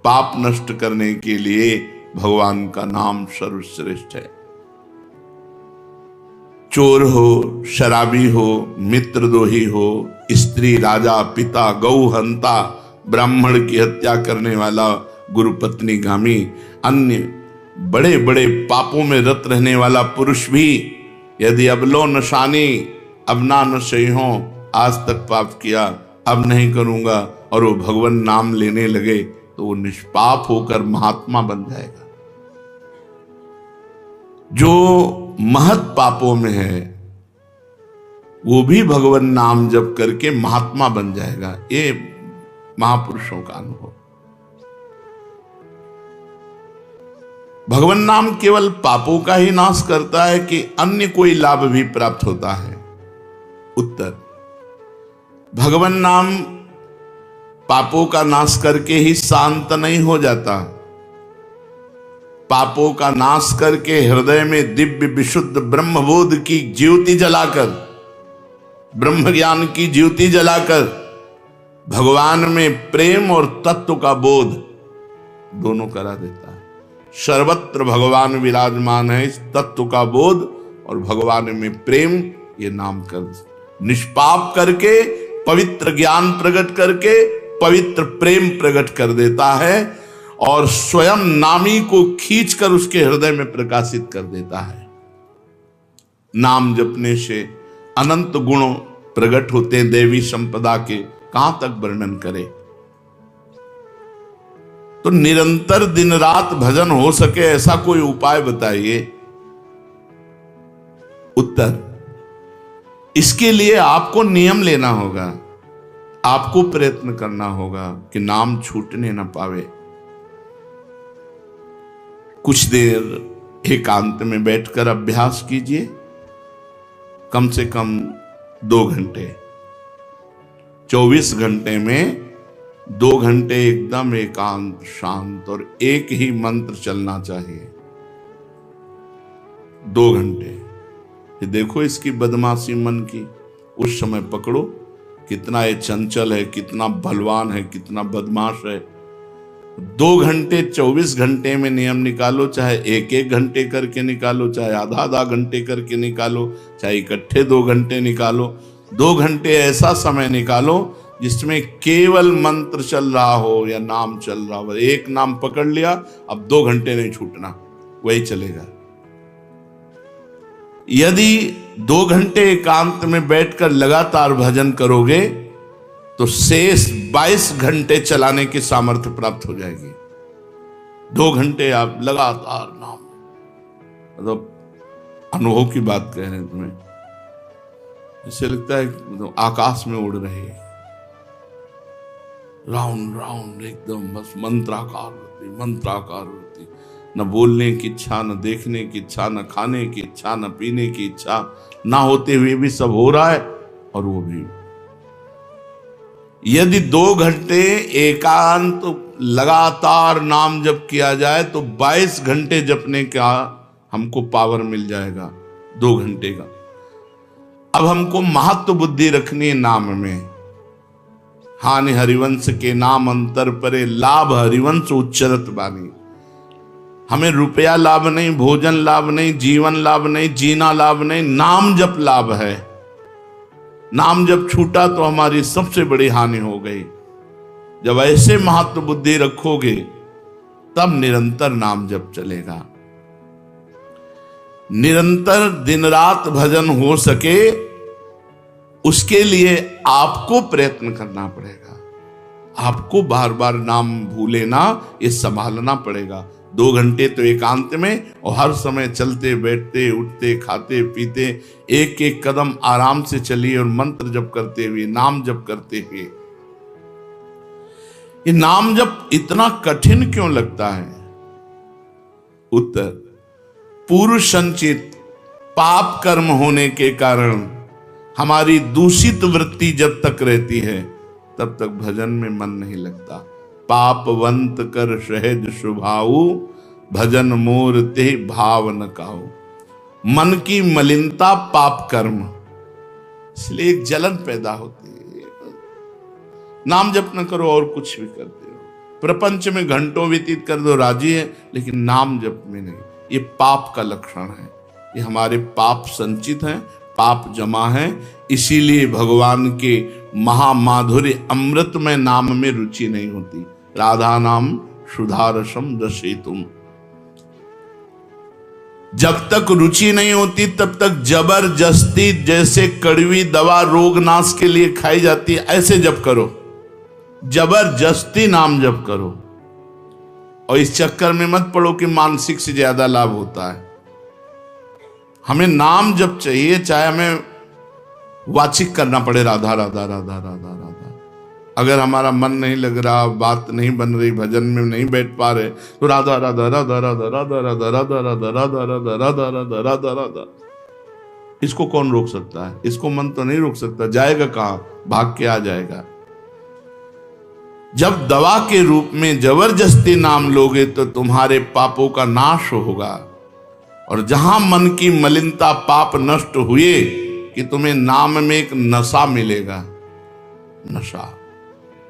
पाप नष्ट करने के लिए भगवान का नाम सर्वश्रेष्ठ है। चोर हो, शराबी हो, मित्रद्रोही हो, स्त्री, राजा, पिता, गौ हंता, ब्राह्मण की हत्या करने वाला, गुरुपत्नी गामी, अन्य बड़े बड़े पापों में रत रहने वाला पुरुष भी यदि अबलो नशानी अब ना नशे हो, आज तक पाप किया अब नहीं करूंगा, और वो भगवान नाम लेने लगे तो वो निष्पाप होकर महात्मा बन जाएगा। जो महत पापों में है वो भी भगवान नाम जप करके महात्मा बन जाएगा। ये महापुरुषों का अनुभव। भगवान नाम केवल पापों का ही नाश करता है कि अन्य कोई लाभ भी प्राप्त होता है? उत्तर, भगवान नाम पापों का नाश करके ही शांत नहीं हो जाता। पापों का नाश करके हृदय में दिव्य विशुद्ध ब्रह्मबोध की ज्योति जलाकर, ब्रह्म ज्ञान की ज्योति जलाकर भगवान में प्रेम और तत्व का बोध दोनों करा देता है। सर्वत्र भगवान विराजमान है, इस तत्व का बोध और भगवान में प्रेम, ये नाम कर निष्पाप करके पवित्र ज्ञान प्रकट करके पवित्र प्रेम प्रकट कर देता है और स्वयं नामी को खींचकर उसके हृदय में प्रकाशित कर देता है। नाम जपने से अनंत गुण प्रकट होते हैं देवी संपदा के, कहां तक वर्णन करें। तो निरंतर दिन रात भजन हो सके ऐसा कोई उपाय बताइए। उत्तर, इसके लिए आपको नियम लेना होगा, आपको प्रयत्न करना होगा कि नाम छूटने ना पावे। कुछ देर एकांत में बैठकर अभ्यास कीजिए, कम से कम 2 घंटे। 24 घंटे में 2 घंटे एकदम एकांत शांत और एक ही मंत्र चलना चाहिए। 2 घंटे। ये देखो इसकी बदमाशी मन की, उस समय पकड़ो कितना ये चंचल है, कितना बलवान है, कितना बदमाश है। 2 घंटे 24 घंटे में नियम निकालो, चाहे 1-1 घंटे करके निकालो, चाहे आधा घंटे करके निकालो, चाहे इकट्ठे 2 घंटे निकालो। 2 घंटे ऐसा समय निकालो जिसमें केवल मंत्र चल रहा हो या नाम चल रहा हो। एक नाम पकड़ लिया, अब 2 घंटे नहीं छूटना, वही चलेगा। यदि 2 घंटे एकांत में बैठकर लगातार भजन करोगे तो शेष 22 घंटे चलाने की सामर्थ्य प्राप्त हो जाएगी। 2 घंटे आप लगातार नाम, मतलब अनुभव की बात कह रहे हैं तुम्हें, इससे लगता है तो आकाश में उड़ रहे हैं, राउंड राउंड एकदम, बस मंत्राकार होती, न बोलने की इच्छा, न देखने की इच्छा, न खाने की इच्छा, न पीने की इच्छा, ना होते हुए भी सब हो रहा है। और वो भी यदि 2 घंटे एकांत लगातार नाम जप किया जाए तो 22 घंटे जपने का हमको पावर मिल जाएगा, 2 घंटे का। अब हमको महत्व बुद्धि रखनी है नाम में। हानि हरिवंश के नाम अंतर परे, लाभ हरिवंश उच्चरत बानी। हमें रुपया लाभ नहीं, भोजन लाभ नहीं, जीवन लाभ नहीं, जीना लाभ नहीं, नाम जप लाभ है। नाम जब छूटा तो हमारी सबसे बड़ी हानि हो गई। जब ऐसे महत्व बुद्धि रखोगे तब निरंतर नाम जप चलेगा। निरंतर दिन रात भजन हो सके उसके लिए आपको प्रयत्न करना पड़ेगा। आपको बार बार नाम भूले ना, ये संभालना पड़ेगा। 2 घंटे तो एकांत में, और हर समय चलते बैठते उठते खाते पीते एक एक कदम आराम से चलिए और मंत्र जप करते हुए, नाम जप करते हुए। ये नाम जप इतना कठिन क्यों लगता है? उत्तर, पूर्व संचित पाप कर्म होने के कारण हमारी दूषित वृत्ति जब तक रहती है तब तक भजन में मन नहीं लगता। पापवंत कर सहज स्वभाव, भजन मोर ते भाव न काऊ। मन की मलिनता पाप कर्म, इसलिए एक जलन पैदा होती है। नाम जप न करो और कुछ भी करते हो, प्रपंच में घंटों व्यतीत कर दो राजी है, लेकिन नाम जप में नहीं। ये पाप का लक्षण है। ये हमारे पाप संचित हैं, पाप जमा है। इसीलिए भगवान के महामाधुर्य अमृत में नाम में रुचि नहीं होती। राधा नाम सुधारसम रसेतुम। जब तक रुचि नहीं होती तब तक जबरदस्ती, जैसे कड़वी दवा रोग नाश के लिए खाई जाती है, ऐसे जप करो, जबरदस्ती नाम जप करो। और इस चक्कर में मत पड़ो कि मानसिक से ज्यादा लाभ होता है। हमें नाम जप चाहिए, चाहे हमें वाचिक करना पड़े राधा राधा राधा राधा राधा। अगर हमारा मन नहीं लग रहा, बात नहीं बन रही, भजन में नहीं बैठ पा रहे, तो राधा राधा राधा राधा राधा राधा राधा राधा राधा राधा राधा राधा राधा राधा। इसको कौन रोक सकता है? इसको मन तो नहीं रोक सकता। जाएगा कहां? भाग के आ जाएगा। जब दवा के रूप में जबरदस्ती नाम लोगे तो तुम्हारे पापों का नाश होगा। और जहां मन की मलिनता, पाप नष्ट हुए कि तुम्हें नाम में एक नशा मिलेगा। नशा,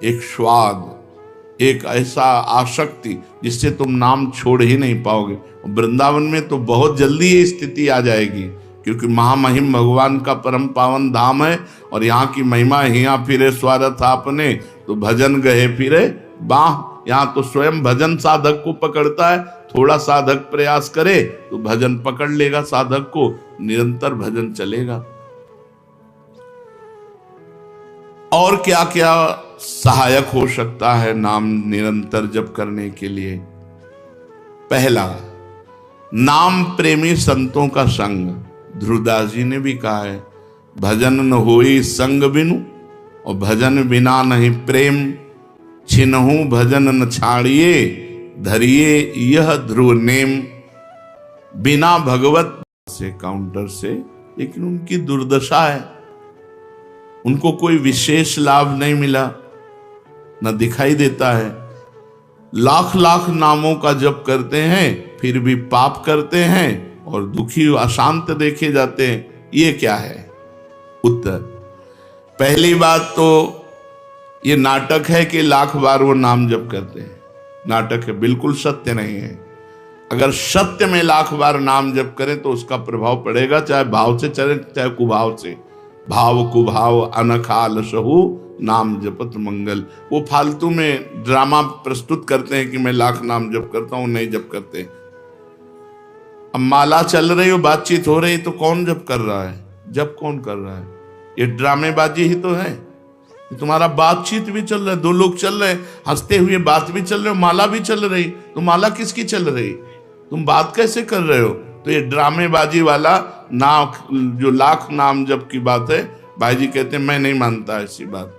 एक स्वाद, एक ऐसा आसक्ति जिससे तुम नाम छोड़ ही नहीं पाओगे। वृंदावन में तो बहुत जल्दी ये स्थिति आ जाएगी, क्योंकि महामहिम भगवान का परम पावन धाम है। और यहाँ की महिमा हिया फिरे स्वारथ आपने, तो भजन गए फिरे बाह। यहाँ तो स्वयं भजन साधक को पकड़ता है। थोड़ा साधक प्रयास करे तो भजन पकड़ लेगा साधक को, निरंतर भजन चलेगा। और क्या क्या सहायक हो सकता है नाम निरंतर जप करने के लिए? पहला, नाम प्रेमी संतों का संग। ध्रुवदास जी ने भी कहा है, भजन न होई संग बिनु, और भजन बिना नहीं प्रेम। छिनहु भजन न छाड़िए, धरिए यह ध्रुव नेम। बिना भगवत से काउंटर से, लेकिन उनकी दुर्दशा है। उनको कोई विशेष लाभ नहीं मिला, न दिखाई देता है। लाख लाख नामों का जप करते हैं, फिर भी पाप करते हैं और दुखी अशांत देखे जाते हैं। ये क्या है? उत्तर, पहली बात तो ये नाटक है कि लाख बार वो नाम जप करते हैं। नाटक है, बिल्कुल सत्य नहीं है। अगर सत्य में लाख बार नाम जप करें तो उसका प्रभाव पड़ेगा, चाहे भाव से चले चाहे कुभाव से। भाव कुभाव अनखाल सहु, नाम जपत मंगल। वो फालतू में ड्रामा प्रस्तुत करते हैं कि मैं लाख नाम जप करता हूं, नहीं जप करते। अब माला चल रही हो, बातचीत हो रही, तो कौन जप कर रहा है? जप कौन कर रहा है? ये ड्रामेबाजी ही तो है। तुम्हारा बातचीत भी चल रहा है, दो लोग चल रहे हैं, हंसते हुए बात भी चल रहे हो, माला भी चल रही, तो माला किसकी चल रही? तुम बात कैसे कर रहे हो? तो ये ड्रामेबाजी वाला जो लाख नाम जप की बात है, भाई जी कहते हैं मैं नहीं मानता ऐसी बात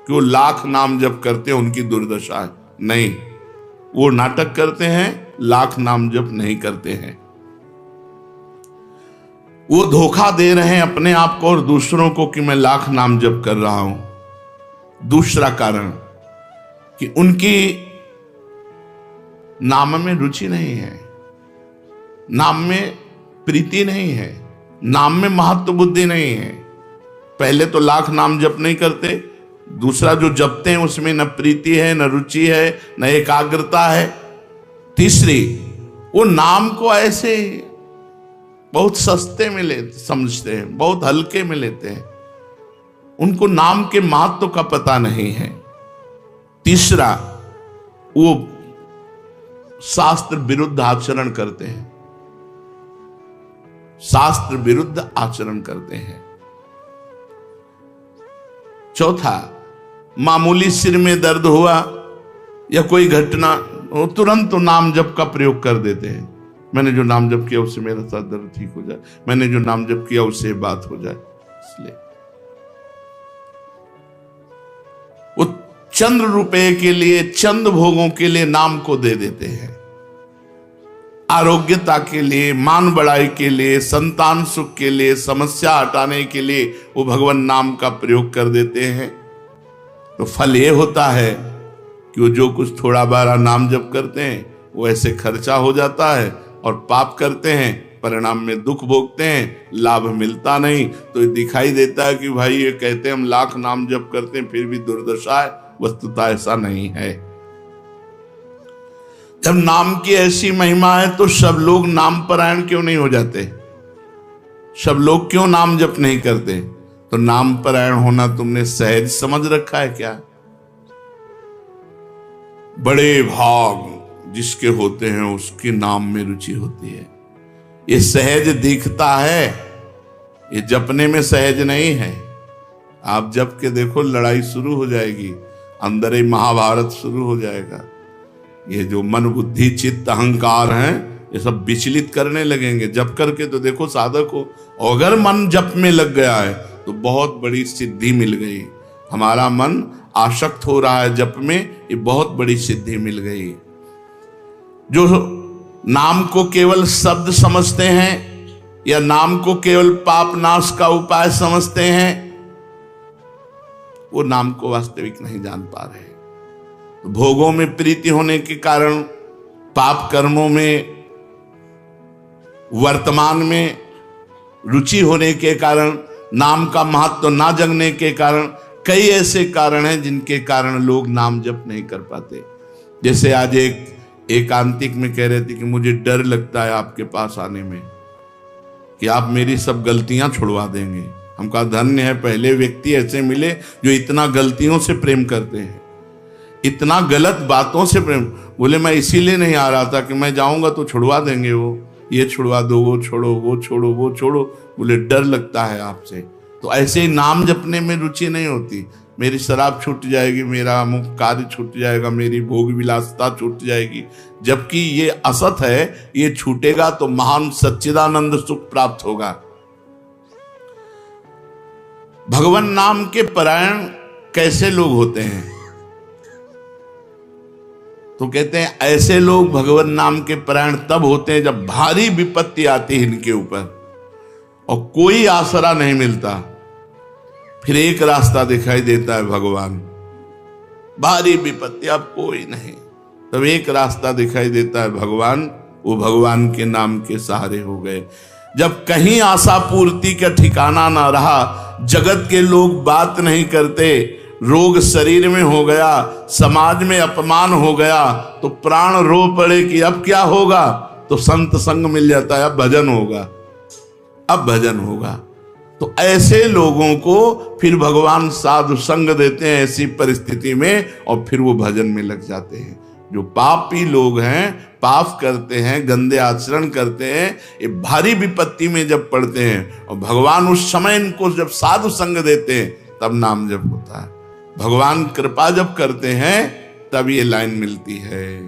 कि वो लाख नाम जप करते हैं, उनकी दुर्दशा है। नहीं, वो नाटक करते हैं, लाख नाम जप नहीं करते हैं। वो धोखा दे रहे हैं अपने आप को और दूसरों को कि मैं लाख नाम जप कर रहा हूं। दूसरा कारण कि उनकी नाम में रुचि नहीं है, नाम में प्रीति नहीं है, नाम में महत्व बुद्धि नहीं है। पहले तो लाख नाम जप नहीं करते, दूसरा जो जपते हैं उसमें न प्रीति है, न रुचि है, न एकाग्रता है। तीसरी, वो नाम को ऐसे बहुत सस्ते में समझते हैं, बहुत हल्के में लेते हैं, उनको नाम के महत्व का पता नहीं है। तीसरा, वो शास्त्र विरुद्ध आचरण करते हैं, शास्त्र विरुद्ध आचरण करते हैं। चौथा, मामूली सिर में दर्द हुआ या कोई घटना, वो तुरंत नाम जप का प्रयोग कर देते हैं। मैंने जो नाम जप किया उससे मेरा सर दर्द ठीक हो जाए, मैंने जो नाम जप किया उससे बात हो जाए। इसलिए वो चंद्र रुपए के लिए, चंद भोगों के लिए नाम को दे देते हैं। आरोग्यता के लिए, मान बढ़ाई के लिए, संतान सुख के लिए, समस्या हटाने के लिए वो भगवान नाम का प्रयोग कर देते हैं। तो फल ये होता है कि वो जो कुछ थोड़ा बारा नाम जप करते हैं वो ऐसे खर्चा हो जाता है, और पाप करते हैं, परिणाम में दुख भोगते हैं, लाभ मिलता नहीं। तो ये दिखाई देता है कि भाई ये कहते हैं हम लाख नाम जप करते हैं फिर भी दुर्दशा है। वस्तुतः ऐसा नहीं है। जब नाम की ऐसी महिमा है तो सब लोग नाम परायण क्यों नहीं हो जाते? सब लोग क्यों नाम जप नहीं करते? तो नाम परायण होना तुमने सहज समझ रखा है क्या? बड़े भाग जिसके होते हैं उसके नाम में रुचि होती है। ये सहज दिखता है, ये जपने में सहज नहीं है। आप जप के देखो, लड़ाई शुरू हो जाएगी, अंदर ही महाभारत शुरू हो जाएगा। ये जो मन बुद्धि चित्त अहंकार हैं, ये सब विचलित करने लगेंगे। जप करके तो देखो साधक को, अगर मन जप में लग गया है तो बहुत बड़ी सिद्धि मिल गई। हमारा मन आसक्त हो रहा है जप में, ये बहुत बड़ी सिद्धि मिल गई। जो नाम को केवल शब्द समझते हैं या नाम को केवल पाप नाश का उपाय समझते हैं, वो नाम को वास्तविक नहीं जान पा रहे। तो भोगों में प्रीति होने के कारण, पाप कर्मों में वर्तमान में रुचि होने के कारण, नाम का महत्व ना जगने के कारण, कई ऐसे कारण हैं जिनके कारण लोग नाम जप नहीं कर पाते। जैसे आज एक एकांतिक में कह रहे थे कि मुझे डर लगता है आपके पास आने में, कि आप मेरी सब गलतियां छुड़वा देंगे। हमका धन्य है, पहले व्यक्ति ऐसे मिले जो इतना गलतियों से प्रेम करते हैं, इतना गलत बातों से प्रेम। बोले मैं इसीलिए नहीं आ रहा था कि मैं जाऊंगा तो छुड़वा देंगे, वो ये छुड़वा दो, वो छोड़ो, वो छोड़ो, वो छोड़ो। बोले डर लगता है आपसे। तो ऐसे ही नाम जपने में रुचि नहीं होती। मेरी शराब छूट जाएगी, मेरा अमुक कार्य छूट जाएगा, मेरी भोग विलासता छूट जाएगी। जबकि ये असत है, ये छूटेगा तो महान सच्चिदानंद सुख प्राप्त होगा। भगवान नाम के परायण कैसे लोग होते हैं? तो कहते हैं ऐसे लोग भगवान नाम के परायण तब होते हैं जब भारी विपत्ति आती है इनके ऊपर और कोई आसरा नहीं मिलता। फिर एक रास्ता दिखाई देता है भगवान। भारी विपत्ति, अब कोई नहीं, तब एक रास्ता दिखाई देता है भगवान। वो भगवान के नाम के सहारे हो गए। जब कहीं आशा पूर्ति का ठिकाना ना रहा, जगत के लोग बात नहीं करते, रोग शरीर में हो गया, समाज में अपमान हो गया, तो प्राण रो पड़े कि अब क्या होगा? तो संत संग मिल जाता है, अब भजन होगा, अब भजन होगा। तो ऐसे लोगों को फिर भगवान साधु संग देते हैं ऐसी परिस्थिति में, और फिर वो भजन में लग जाते हैं। जो पापी लोग हैं, पाप करते हैं, गंदे आचरण करते हैं, ये भारी विपत्ति में जब पड़ते हैं और भगवान उस समय इनको जब साधु संग देते हैं, तब नाम जप होता है। भगवान कृपा जब करते हैं तब ये लाइन मिलती है।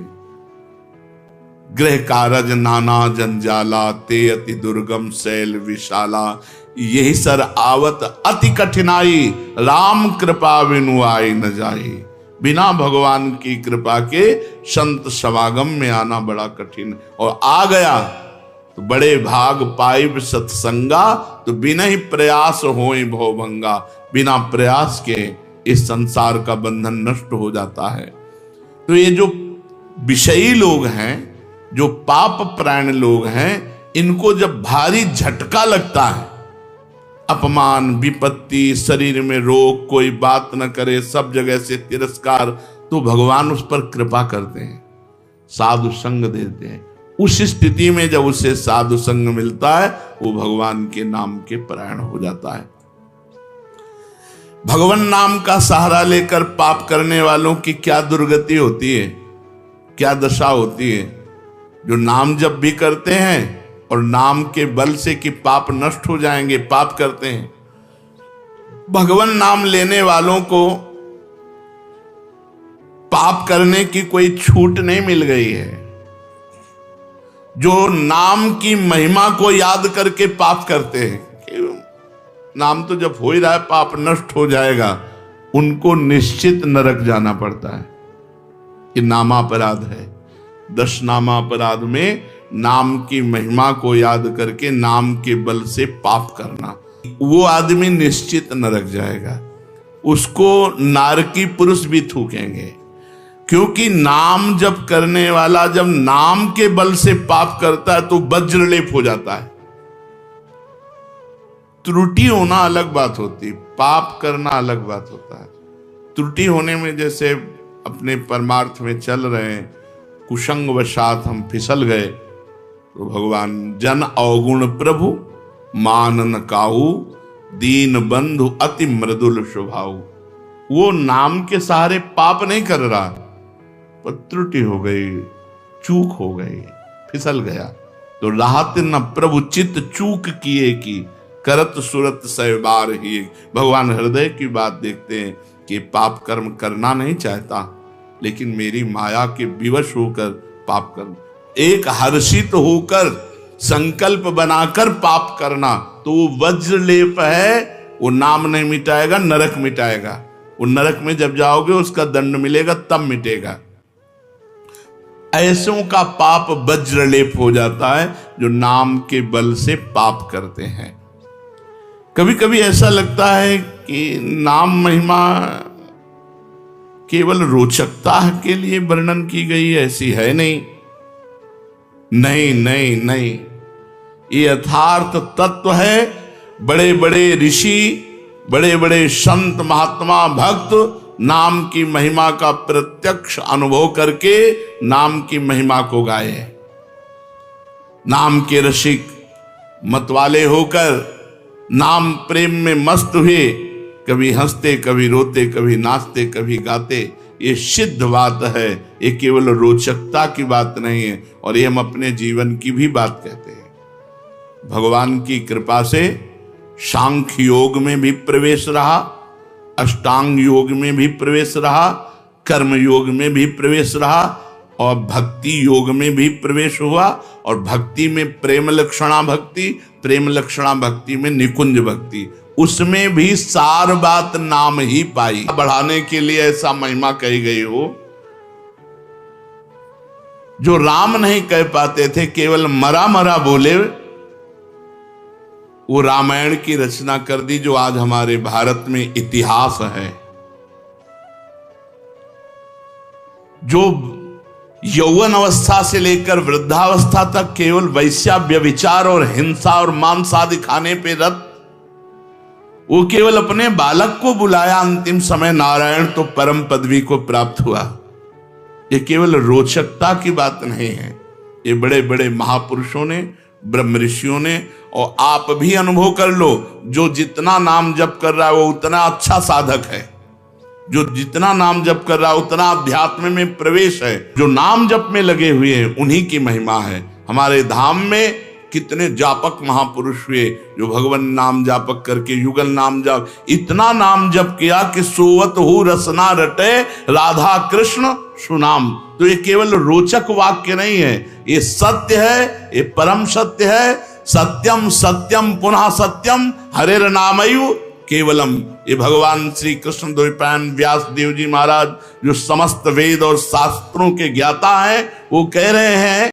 गृह कारज नाना जंजाला, ते अति दुर्गम शैल विशाला, यही सर आवत अति कठिनाई, राम कृपा बिनु आई न जाई। बिना भगवान की कृपा के संत समागम में आना बड़ा कठिन, और आ गया तो बड़े भाग पाइब सत्संगा, तो बिना ही प्रयास होई भवभंगा। बिना प्रयास के इस संसार का बंधन नष्ट हो जाता है। तो ये जो विषयी लोग हैं, जो पाप प्राण लोग हैं, इनको जब भारी झटका लगता है, अपमान विपत्ति, शरीर में रोग, कोई बात न करे, सब जगह से तिरस्कार, तो भगवान उस पर कृपा करते हैं, साधु संग देते हैं। उस स्थिति में जब उसे साधु संग मिलता है, वो भगवान के नाम के परायण हो जाता है। भगवान नाम का सहारा लेकर पाप करने वालों की क्या दुर्गति होती है, क्या दशा होती है। जो नाम जप भी करते हैं और नाम के बल से कि पाप नष्ट हो जाएंगे, पाप करते हैं। भगवान नाम लेने वालों को पाप करने की कोई छूट नहीं मिल गई है। जो नाम की महिमा को याद करके पाप करते हैं, नाम तो जब हो ही रहा है, पाप नष्ट हो जाएगा, उनको निश्चित नरक जाना पड़ता है। ये नामापराध है। 10 नामापराध में नाम की महिमा को याद करके नाम के बल से पाप करना, वो आदमी निश्चित नरक जाएगा। उसको नारकी पुरुष भी थूकेंगे, क्योंकि नाम जप करने वाला जब नाम के बल से पाप करता है तो वज्रलेप हो जाता है। त्रुटि होना अलग बात होती, पाप करना अलग बात होता है। त्रुटि होने में जैसे अपने परमार्थ में चल रहे हैं, कुसंग वशात हम फिसल गए, तो भगवान जन अवगुण प्रभु मान न काहू, दीन बंधु अति मृदुल स्वभाव। वो नाम के सहारे पाप नहीं कर रहा, पर त्रुटि हो गई, चूक हो गई, फिसल गया। तो राहत न प्रभु चित्त चूक किए की, करत सुरत सहबार ही। भगवान हृदय की बात देखते हैं कि पाप कर्म करना नहीं चाहता, लेकिन मेरी माया के विवश होकर पाप करना, एक हर्षित होकर संकल्प बनाकर पाप करना, तो वो वज्रलेप है, वो नाम नहीं मिटाएगा, नरक मिटाएगा। वो नरक में जब जाओगे उसका दंड मिलेगा, तब मिटेगा। ऐसों का पाप वज्रलेप हो जाता है जो नाम के बल से पाप करते हैं। कभी कभी ऐसा लगता है कि नाम महिमा केवल रोचकता के लिए वर्णन की गई है, ऐसी है नहीं। नहीं नहीं नहीं, ये यथार्थ तत्व है। बड़े बड़े ऋषि, बड़े बड़े संत महात्मा भक्त नाम की महिमा का प्रत्यक्ष अनुभव करके नाम की महिमा को गाए। नाम के रसिक मतवाले होकर नाम प्रेम में मस्त हुए, कभी हंसते, कभी रोते, कभी नाचते, कभी गाते। ये सिद्ध बात है, ये केवल रोचकता की बात नहीं है, और ये हम अपने जीवन की भी बात कहते हैं। भगवान की कृपा से सांख्य योग में भी प्रवेश रहा, अष्टांग योग में भी प्रवेश रहा, कर्म योग में भी प्रवेश रहा, और भक्ति योग में भी प्रवेश हुआ। और भक्ति में प्रेम लक्षणा भक्ति, प्रेम लक्षणा भक्ति में निकुंज भक्ति, उसमें भी सार बात नाम ही पाई। बढ़ाने के लिए ऐसा महिमा कही गई हो जो राम नहीं कह पाते थे, केवल मरा मरा बोले, वो रामायण की रचना कर दी, जो आज हमारे भारत में इतिहास है। जो यौवन अवस्था से लेकर वृद्धावस्था तक केवल वैश्याव्य विचार और हिंसा और मांस आदि खाने पे रत, वो केवल अपने बालक को बुलाया, अंतिम समय नारायण तो परम पदवी को प्राप्त हुआ। ये केवल रोचकता की बात नहीं है, ये बड़े बड़े महापुरुषों ने, ब्रह्म ऋषियों ने, और आप भी अनुभव कर लो, जो जितना नाम जप कर रहा है वो उतना अच्छा साधक है, जो जितना नाम जप कर रहा है उतना अध्यात्म में प्रवेश है। जो नाम जप में लगे हुए हैं उन्हीं की महिमा है। हमारे धाम में कितने जापक महापुरुष हुए जो भगवान नाम जापक करके युगल नाम जाप, इतना नाम जप किया कि सोवत हो रसना रटे राधा कृष्ण सुनाम। तो ये केवल रोचक वाक्य नहीं है, ये सत्य है, ये परम सत्य है। सत्यम सत्यम पुनः सत्यम हरेर नामयु केवलम। ये भगवान श्री कृष्ण द्वैपायन व्यास देव जी महाराज, जो समस्त वेद और शास्त्रों के ज्ञाता हैं, वो कह रहे हैं